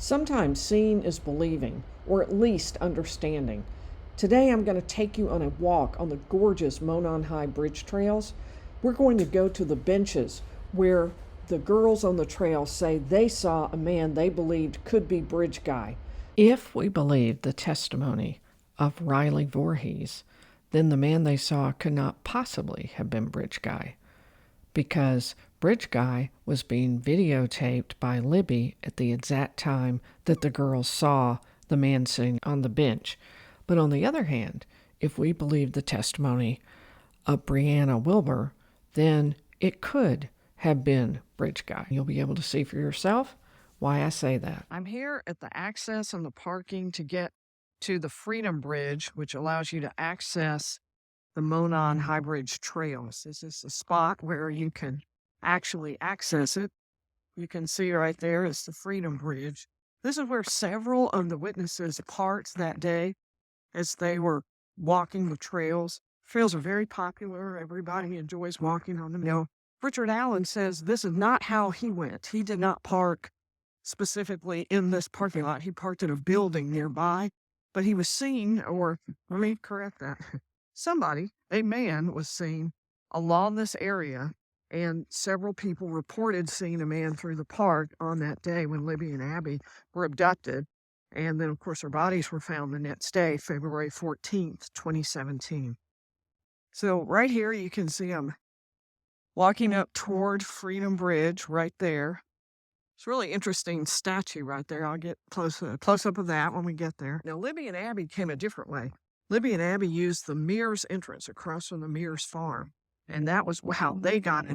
Sometimes seeing is believing, or at least understanding. Today I'm going to take you on a walk on the gorgeous Monon High Bridge trails. We're going to go to the benches where the girls on the trail say they saw a man they believed could be Bridge Guy. If we believe the testimony of Riley Vorhees, then the man they saw could not possibly have been Bridge Guy, because Bridge Guy was being videotaped by Libby at the exact time that the girls saw the man sitting on the bench. But on the other hand, if we believe the testimony of Breanna Wilber, then it could have been Bridge Guy. You'll be able to see for yourself why I say that. I'm here at the access and the parking to get to the Freedom Bridge, which allows you to access the Monon High Bridge Trails. This is a spot where you can actually access it. You can see right there is the Freedom Bridge. This is where several of the witnesses parked that day as they were walking the trails. Trails are very popular. Everybody enjoys walking on them. Now, Richard Allen says this is not how he went. He did not park specifically in this parking lot. He parked in a building nearby, but he was seen, or let me correct that. A man was seen along this area, and several people reported seeing a man through the park on that day when Libby and Abby were abducted. And then, of course, their bodies were found the next day, February 14th, 2017. So right here, you can see them walking up toward Freedom Bridge right there. It's a really interesting statue right there. I'll get close up of that when we get there. Now, Libby and Abby came a different way. Libby and Abby used the Mears entrance across from the Mears farm, and that was how they got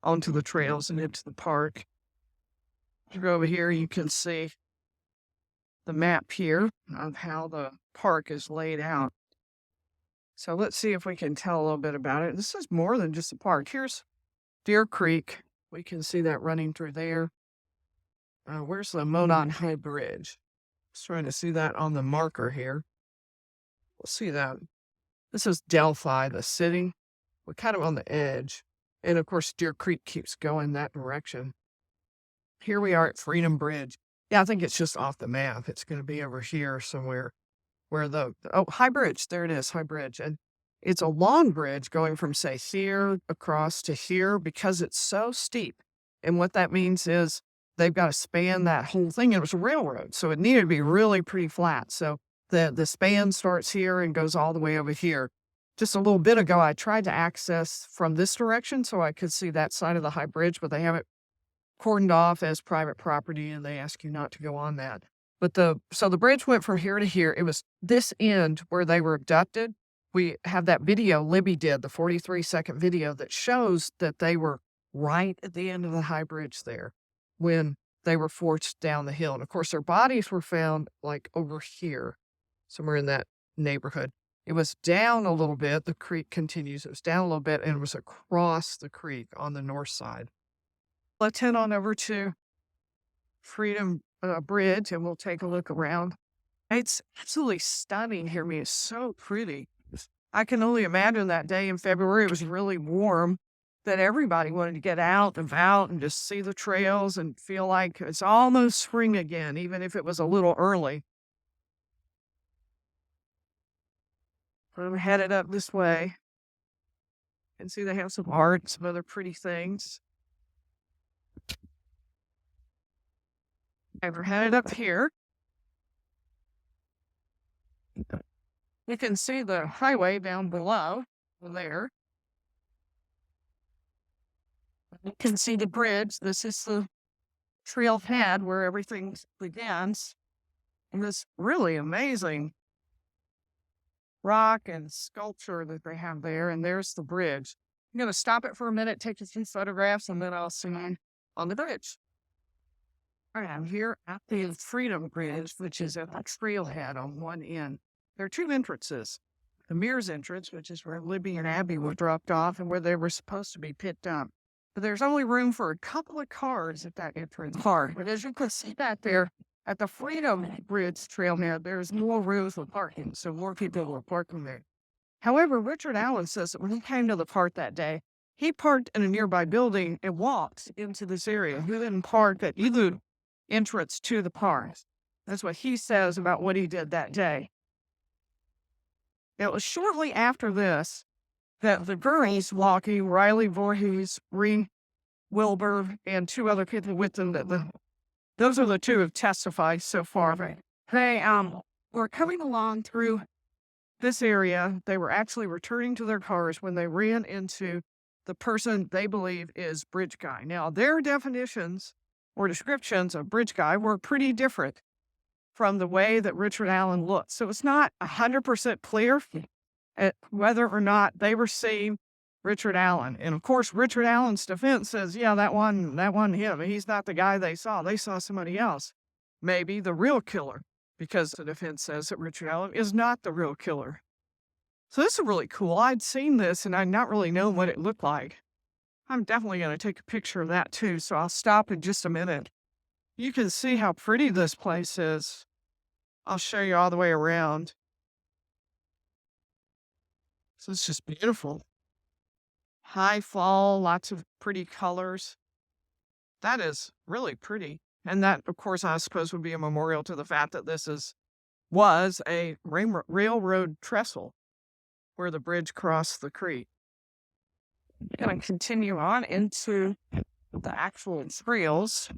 onto the trails and into the park. If you go over here, you can see the map here of how the park is laid out. So let's see if we can tell a little bit about it. This is more than just a park. Here's Deer Creek. We can see that running through there. Where's the Monon High Bridge? Just trying to see that on the marker here. We'll see that. This is Delphi, the city. We're kind of on the edge. And of course, Deer Creek keeps going that direction. Here we are at Freedom Bridge. Yeah, I think it's just off the map. It's going to be over here somewhere where High Bridge. There it is, High Bridge. And it's a long bridge going from, say, here across to here because it's so steep. And what that means is they've got to span that whole thing. It was a railroad, so it needed to be really pretty flat. So the span starts here and goes all the way over here. Just a little bit ago, I tried to access from this direction so I could see that side of the High Bridge, but they have it cordoned off as private property, and they ask you not to go on that. But so the bridge went from here to here. It was this end where they were abducted. We have that video Libby did, the 43-second video that shows that they were right at the end of the High Bridge there when they were forced down the hill. And of course, their bodies were found like over here, somewhere in that neighborhood. It was down a little bit. The creek continues. It was down a little bit, and it was across the creek on the north side. Let's head on over to Freedom Bridge, and we'll take a look around. It's absolutely stunning here. I mean, it's so pretty. I can only imagine that day in February. It was really warm, that everybody wanted to get out and about and just see the trails and feel like it's almost spring again, even if it was a little early. I'm headed up this way. And see they have some art, some other pretty things. We're headed up here. You can see the highway down below there. You can see the bridge. This is the trailhead where everything begins. And this really amazing rock and sculpture that they have there. And there's the bridge. I'm going to stop it for a minute, take a few photographs, and then I'll see you on the bridge. All right, I'm here at the Freedom Bridge, which is at the trailhead on one end. There are two entrances. The Mears entrance, which is where Libby and Abby were dropped off and where they were supposed to be picked up. But there's only room for a couple of cars at that entrance part. But as you can see that there, at the Freedom Bridge trailhead, there's more room for parking, so more people were parking there. However, Richard Allen says that when he came to the park that day, he parked in a nearby building and walked into this area. He didn't park at either entrance to the park. That's what he says about what he did that day. It was shortly after this that the girls walking, Riley Vorhees, Breanna Wilber, and 2 other people with them, those are the 2 who have testified so far. Right? They were coming along through this area. They were actually returning to their cars when they ran into the person they believe is Bridge Guy. Now, their definitions or descriptions of Bridge Guy were pretty different from the way that Richard Allen looked. So it's not 100% clear whether or not they were seeing Richard Allen. And of course, Richard Allen's defense says, yeah, that wasn't him. He's not the guy they saw. They saw somebody else. Maybe the real killer, because the defense says that Richard Allen is not the real killer. So this is really cool. I'd seen this and I'd not really known what it looked like. I'm definitely going to take a picture of that too, so I'll stop in just a minute. You can see how pretty this place is. I'll show you all the way around. So it's just beautiful. High fall, lots of pretty colors. That is really pretty. And that, of course, I suppose would be a memorial to the fact that this was a railroad trestle where the bridge crossed the creek. I'm going to continue on into the actual trails.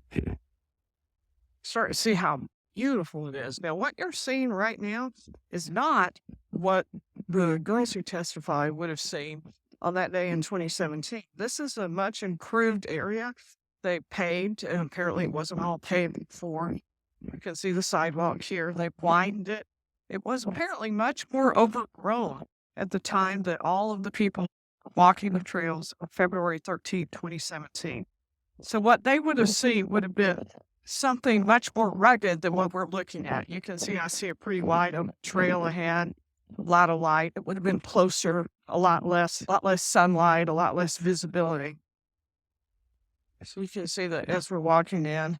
Start to see how beautiful it is. Now, what you're seeing right now is not what the girls who testified would have seen on that day in 2017. This is a much improved area. They paved, and apparently it wasn't all paved before. You can see the sidewalk here. They widened it. It was apparently much more overgrown at the time that all of the people walking the trails on February 13, 2017. So what they would have seen would have been something much more rugged than what we're looking at. You can see, I see a pretty wide trail ahead, a lot of light. It would have been closer, a lot less sunlight, a lot less visibility. So you can see that as we're walking in.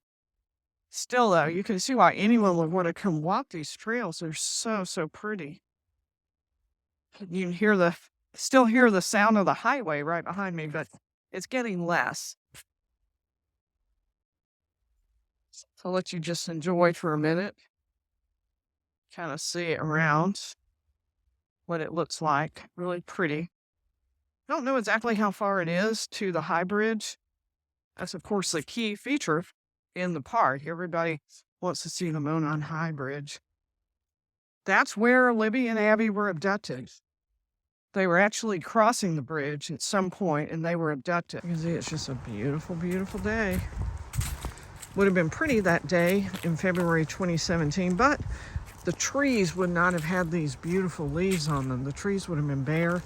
Still though, you can see why anyone would want to come walk these trails. They're so, so pretty. You can still hear the sound of the highway right behind me, but it's getting less. So I'll let you just enjoy for a minute. Kind of see it around, what it looks like. Really pretty. I don't know exactly how far it is to the High Bridge. That's, of course, the key feature in the park. Everybody wants to see the Monon High Bridge. That's where Libby and Abby were abducted. They were actually crossing the bridge at some point, and they were abducted. You can see it's just a beautiful, beautiful day. Would have been pretty that day in February 2017, but the trees would not have had these beautiful leaves on them. The trees would have been bare,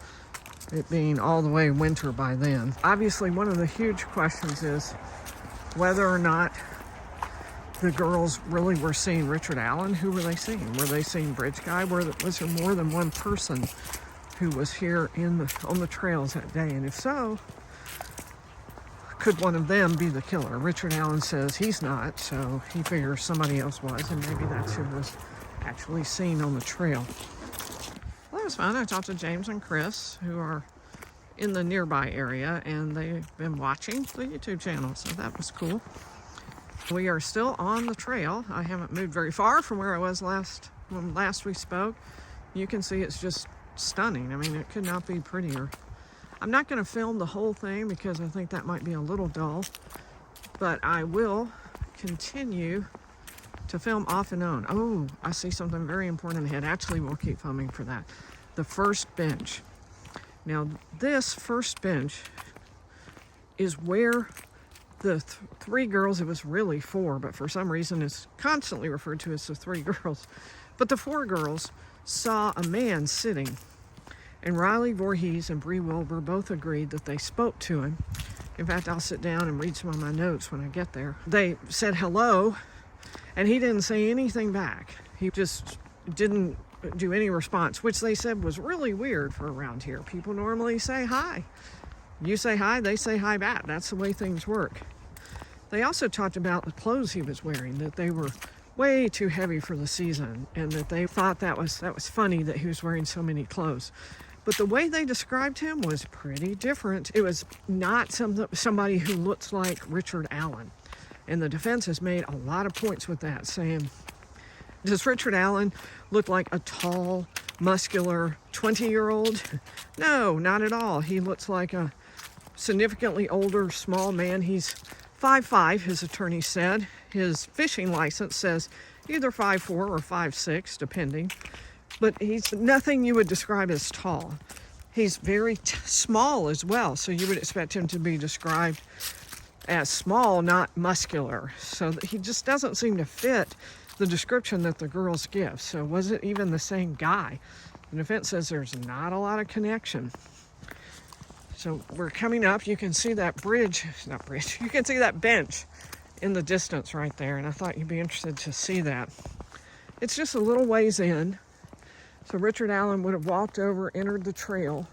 it being all the way winter by then. Obviously, one of the huge questions is whether or not the girls really were seeing Richard Allen. Who were they seeing? Were they seeing Bridge Guy? Was there more than one person who was here on the trails that day? And if so, could one of them be the killer? Richard Allen says he's not, so he figures somebody else was, and maybe that's who was actually seen on the trail. Well, that was fun. I talked to James and Chris, who are in the nearby area, and they've been watching the YouTube channel, so that was cool. We are still on the trail. I haven't moved very far from where I was when last we spoke. You can see it's just stunning. I mean, it could not be prettier. I'm not going to film the whole thing because I think that might be a little dull, but I will continue to film off and on. Oh, I see something very important ahead. Actually, we'll keep filming for that. The first bench. Now, this first bench is where the 3 girls, it was really 4, but for some reason it's constantly referred to as the 3 girls. But the 4 girls saw a man sitting, and Riley Vorhees and Breanna Wilber both agreed that they spoke to him. In fact, I'll sit down and read some of my notes when I get there. They said hello, and he didn't say anything back. He just didn't do any response, which they said was really weird for around here. People normally say hi. You say hi, they say hi back. That's the way things work. They also talked about the clothes he was wearing, that they were way too heavy for the season, and that they thought that was funny that he was wearing so many clothes. But the way they described him was pretty different. It was not somebody who looks like Richard Allen. And the defense has made a lot of points with that, saying, does Richard Allen look like a tall, muscular 20-year-old? No, not at all. He looks like a significantly older, small man. He's 5'5", his attorney said. His fishing license says either 5'4" or 5'6", depending. But he's nothing you would describe as tall. He's very small as well, so you would expect him to be described as small, not muscular. So he just doesn't seem to fit the description that the girls give. So was it even the same guy? The defense says there's not a lot of connection. So we're coming up. You can see that bridge, not bridge, you can see that bench in the distance right there. And I thought you'd be interested to see that. It's just a little ways in. So Richard Allen would have walked over, entered the trail,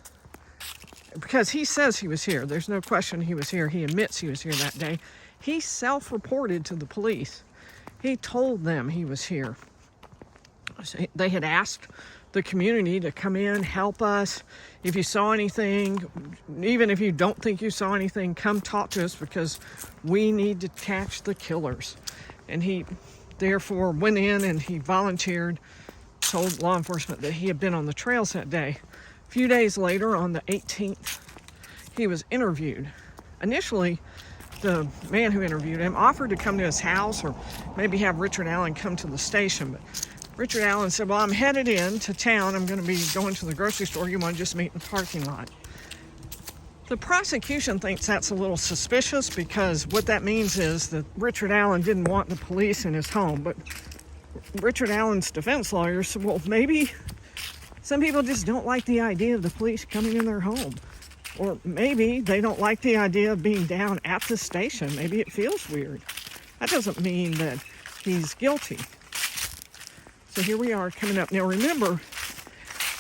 because he says he was here. There's no question he was here. He admits he was here that day. He self-reported to the police. He told them he was here. So they had asked the community to come in, help us. If you saw anything, even if you don't think you saw anything, come talk to us because we need to catch the killers. And he therefore went in and he volunteered, told law enforcement that he had been on the trails that day. A few days later, on the 18th, he was interviewed. Initially, the man who interviewed him offered to come to his house or maybe have Richard Allen come to the station. But Richard Allen said, well, I'm headed into town. I'm going to be going to the grocery store. You want to just meet in the parking lot? The prosecution thinks that's a little suspicious because what that means is that Richard Allen didn't want the police in his home. But Richard Allen's defense lawyer said, well, maybe some people just don't like the idea of the police coming in their home. Or maybe they don't like the idea of being down at the station. Maybe it feels weird. That doesn't mean that he's guilty. So here we are coming up. Now remember,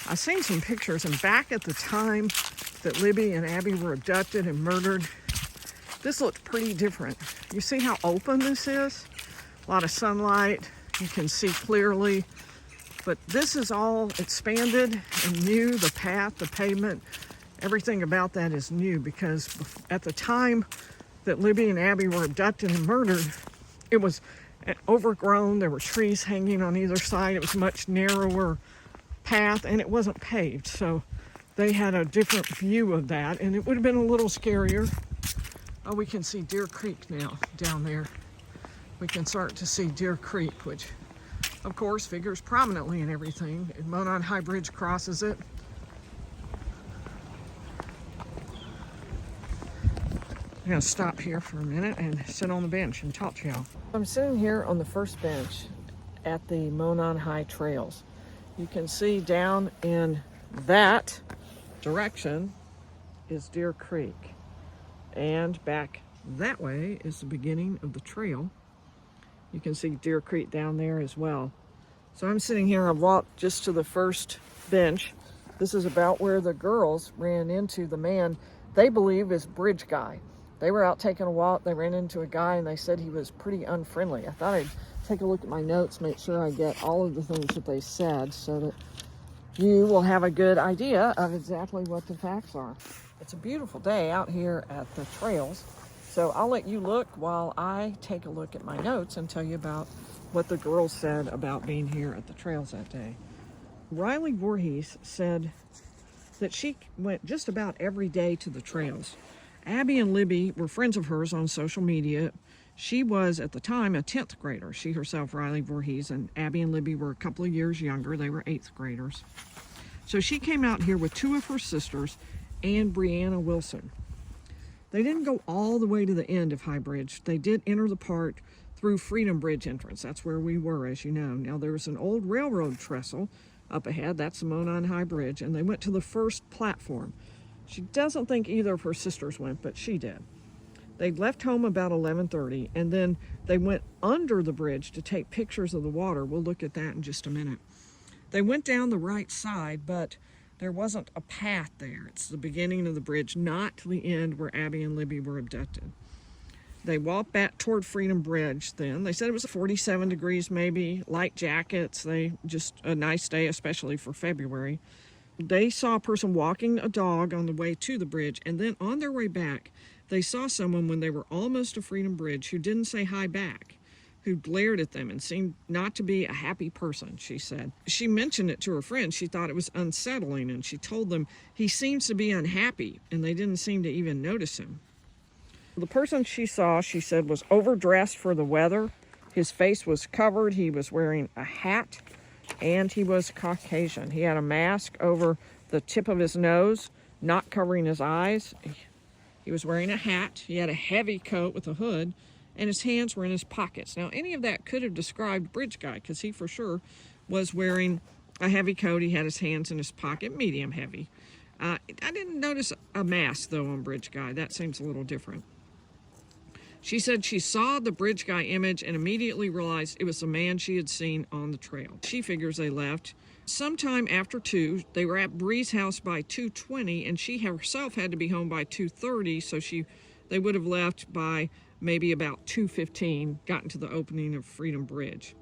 I've seen some pictures, and back at the time that Libby and Abby were abducted and murdered, this looked pretty different. You see how open this is? A lot of sunlight. You can see clearly. But this is all expanded and new. The path, the pavement, everything about that is new, because at the time that Libby and Abby were abducted and murdered, it was overgrown. There were trees hanging on either side. It was a much narrower path, and it wasn't paved. So they had a different view of that, and it would have been a little scarier. Oh, we can see Deer Creek now down there. We can start to see Deer Creek, which, of course, figures prominently in everything. And Monon High Bridge crosses it. I'm going to stop here for a minute and sit on the bench and talk to y'all. I'm sitting here on the first bench at the Monon High Trails. You can see down in that direction is Deer Creek. And back that way is the beginning of the trail. You can see Deer Creek down there as well. So I'm sitting here, I've walked just to the first bench. This is about where the girls ran into the man they believe is Bridge Guy. They were out taking a walk, they ran into a guy, and they said he was pretty unfriendly. I thought I'd take a look at my notes, make sure I get all of the things that they said so that you will have a good idea of exactly what the facts are. It's a beautiful day out here at the trails, so I'll let you look while I take a look at my notes and tell you about what the girls said about being here at the trails that day. Riley Vorhees said that she went just about every day to the trails. Abby and Libby were friends of hers on social media. She was, at the time, a 10th grader. She herself, Riley Vorhees, and Abby and Libby were a couple of years younger. They were 8th graders. So she came out here with 2 of her sisters and Breanna Wilson. They didn't go all the way to the end of High Bridge. They did enter the park through Freedom Bridge entrance. That's where we were, as you know. Now, there was an old railroad trestle up ahead. That's the Monon High Bridge. And they went to the first platform. She doesn't think either of her sisters went, but she did. They left home about 11:30, and then they went under the bridge to take pictures of the water. We'll look at that in just a minute. They went down the right side, but there wasn't a path there. It's the beginning of the bridge, not to the end where Abby and Libby were abducted. They walked back toward Freedom Bridge then. They said it was 47 degrees maybe, light jackets. Just a nice day, especially for February. They saw a person walking a dog on the way to the bridge, and then on their way back, they saw someone when they were almost to Freedom Bridge who didn't say hi back, who glared at them and seemed not to be a happy person, she said. She mentioned it to her friends. She thought it was unsettling, and she told them he seems to be unhappy, and they didn't seem to even notice him. The person she saw, she said, was overdressed for the weather. His face was covered. He was wearing a hat, and he was Caucasian. He had a mask over the tip of his nose, not covering his eyes. He was wearing a hat. He had a heavy coat with a hood, and his hands were in his pockets. Now, any of that could have described Bridge Guy, because he for sure was wearing a heavy coat. He had his hands in his pocket, medium heavy. I didn't notice a mask, though, on Bridge Guy. That seems a little different. She said she saw the Bridge Guy image and immediately realized it was the man she had seen on the trail. She figures they left sometime after 2. They were at Bree's house by 2:20, and she herself had to be home by 2:30, so they would have left by maybe about 2:15, gotten to the opening of Freedom Bridge.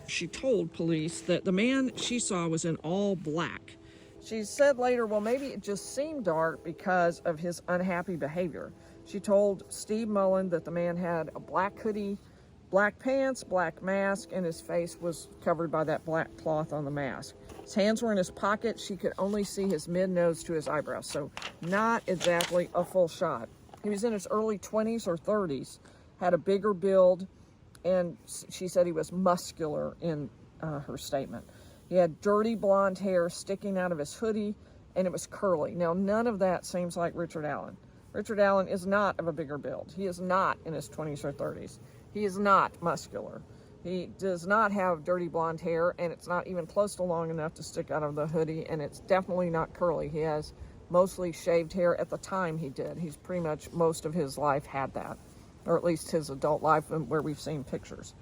She told police that the man she saw was in all black. She said later, well, maybe it just seemed dark because of his unhappy behavior. She told Steve Mullen that the man had a black hoodie, black pants, black mask, and his face was covered by that black cloth on the mask. His hands were in his pocket. She could only see his mid-nose to his eyebrows, so not exactly a full shot. He was in his early 20s or 30s, had a bigger build, and she said he was muscular in her statement. He had dirty blonde hair sticking out of his hoodie, and it was curly. Now, none of that seems like Richard Allen. Richard Allen is not of a bigger build. He is not in his 20s or 30s. He is not muscular. He does not have dirty blonde hair, and it's not even close to long enough to stick out of the hoodie, and it's definitely not curly. He has mostly shaved hair at the time he did. He's pretty much most of his life had that, or at least his adult life where we've seen pictures.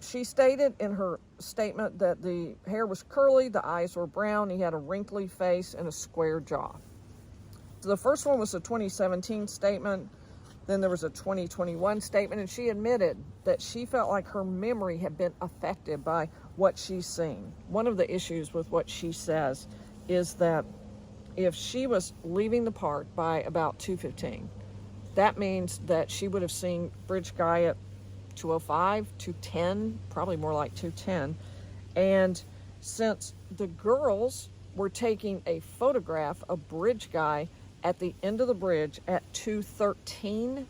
She stated in her statement that the hair was curly, the eyes were brown, he had a wrinkly face and a square jaw. So the first one was a 2017 statement, then there was a 2021 statement, and she admitted that she felt like her memory had been affected by what she's seen. One of the issues with what she says is that if she was leaving the park by about 2:15, that means that she would have seen Bridge Guy at 2:05, 2:10, probably more like 2:10. And since the girls were taking a photograph of Bridge Guy at the end of the bridge at 2:13,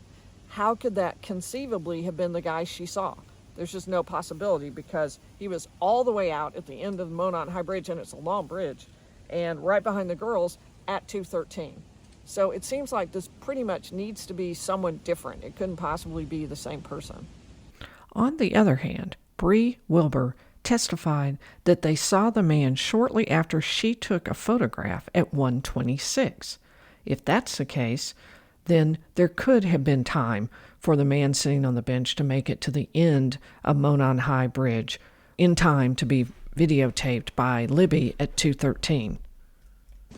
how could that conceivably have been the guy she saw? There's just no possibility, because he was all the way out at the end of the Monon High Bridge, and it's a long bridge, and right behind the girls at 2:13. So it seems like this pretty much needs to be someone different. It couldn't possibly be the same person. On the other hand, Bree Wilber testified that they saw the man shortly after she took a photograph at 1:26. If that's the case, then there could have been time for the man sitting on the bench to make it to the end of Monon High Bridge in time to be videotaped by Libby at 2:13.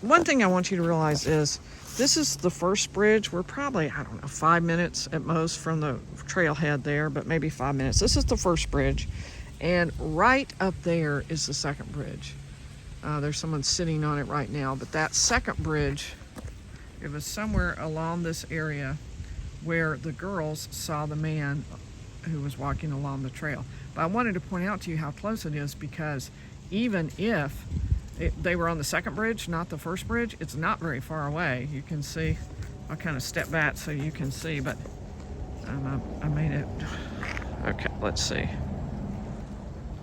One thing I want you to realize is this is the first bridge. We're probably, 5 minutes at most from the trailhead there, but maybe 5 minutes. This is the first bridge, and right up there is the second bridge. There's someone sitting on it right now, but that second bridge, it was somewhere along this area where the girls saw the man who was walking along the trail. But I wanted to point out to you how close it is, because even if they were on the second bridge, not the first bridge, it's not very far away. You can see, I'll kind of step back so you can see, but I made it. Okay, let's see.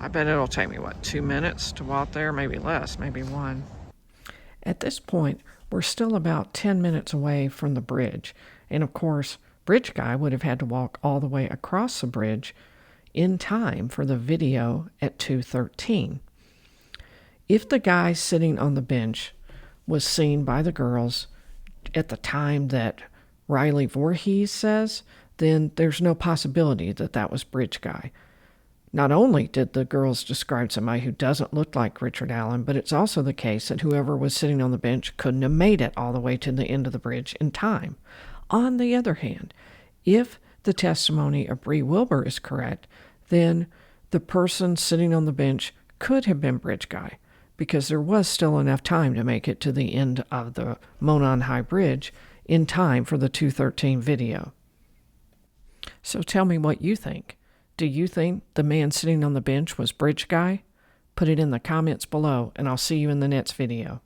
I bet it'll take me, 2 minutes to walk there? Maybe less, maybe 1. At this point, we're still about 10 minutes away from the bridge. And of course, Bridge Guy would have had to walk all the way across the bridge in time for the video at 2:13. If the guy sitting on the bench was seen by the girls at the time that Riley Vorhees says, then there's no possibility that that was Bridge Guy. Not only did the girls describe somebody who doesn't look like Richard Allen, but it's also the case that whoever was sitting on the bench couldn't have made it all the way to the end of the bridge in time. On the other hand, if the testimony of Bree Wilber is correct, then the person sitting on the bench could have been Bridge Guy, because there was still enough time to make it to the end of the Monon High Bridge in time for the 213 video. So tell me what you think. Do you think the man sitting on the bench was Bridge Guy? Put it in the comments below, and I'll see you in the next video.